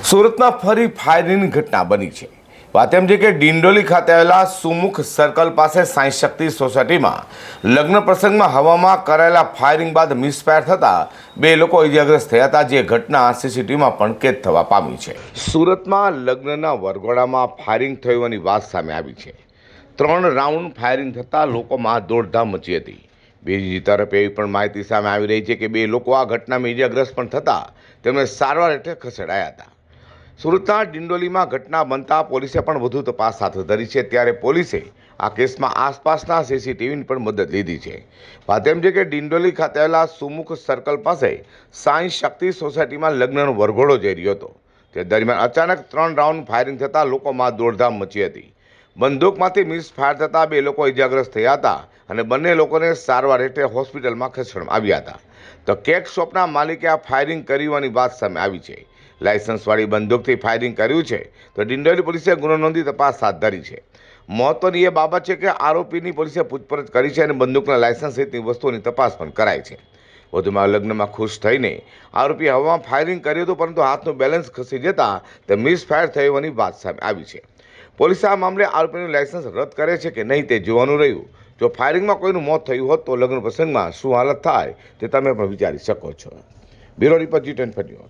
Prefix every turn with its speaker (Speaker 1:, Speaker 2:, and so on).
Speaker 1: સુરતમાં ફરી ફાયરિંગની ઘટના બની છે। વાત એમ છે કે ડિંડોલી ખાતે આવેલા સુમુખ સર્કલ પાસે સાંઈ શક્તિ સોસાયટીમાં લગ્ન પ્રસંગમાં હવામાં કરાયેલા ફાયરિંગ બાદ મિસફાયર થતાં બે લોકો ઇજાગ્રસ્ત થયા હતા, જે ઘટના સીસીટીવીમાં પણ કેદ થવા પામી છે। સુરતમાં લગ્નના વરઘોડામાં ફાયરિંગ થયું હોવાની વાત સામે આવી છે। 3 રાઉન્ડ ફાયરિંગ થતાં લોકોમાં દોડધામ મચી હતી। બીજી તરફ એવી પણ માહિતી સામે આવી રહી છે કે બે લોકો આ ઘટનામાં ઇજાગ્રસ્ત પણ થતાં તેમને સારવાર હેઠળ ખસેડાયા હતા। સુરતના ડિંડોલીમાં ઘટના બનતા પોલીસે પણ વધુ તપાસ હાથ ધરી છે। ત્યારે પોલીસે આ કેસમાં આસપાસના સીસીટીવીની પણ મદદ લીધી છે। વાત એમ છે કે ડિંડોલી ખાતે આવેલા સુમુખ સર્કલ પાસે સાંઈ શક્તિ સોસાયટીમાં લગ્નનો વરઘોડો જઈ રહ્યો હતો। તે દરમિયાન અચાનક 3 રાઉન્ડ ફાયરિંગ થતાં લોકોમાં દોડધામ મચી હતી। બંદૂકમાંથી મિસ ફાયર થતાં બે લોકો ઇજાગ્રસ્ત થયા હતા અને બંને લોકોને સારવાર હેઠળ હોસ્પિટલમાં ખસેડવામાં આવ્યા હતા। તો કેક શોપના માલિકે આ ફાયરિંગ કરી હોવાની વાત સામે આવી છે। લાયસન્સવાળી બંદૂકથી ફાયરિંગ કર્યું છે તો ડિંડોલી પોલીસે ગુનો નોંધી તપાસ હાથ ધરી છે। મહત્વની એ બાબત છે કે આરોપીની પોલીસે પૂછપરછ કરી છે અને બંદૂકના લાયસન્સ સહિતની વસ્તુઓની તપાસ પણ કરાઈ છે। વધુમાં લગ્નમાં ખુશ થઈને આરોપી હવામાં ફાયરિંગ કર્યું હતું, પરંતુ હાથનું બેલેન્સ ખસી જતા તે મિસ ફાયર થઈ હોવાની વાત સામે આવી છે। પોલીસે આ મામલે આરોપીનું લાયસન્સ રદ કરે છે કે નહીં તે જોવાનું રહ્યું। જો ફાયરિંગમાં કોઈનું મોત થયું હોત તો લગ્ન પ્રસંગમાં શું હાલત થાય તે તમે પણ વિચારી શકો છો। Bureau report G10 news.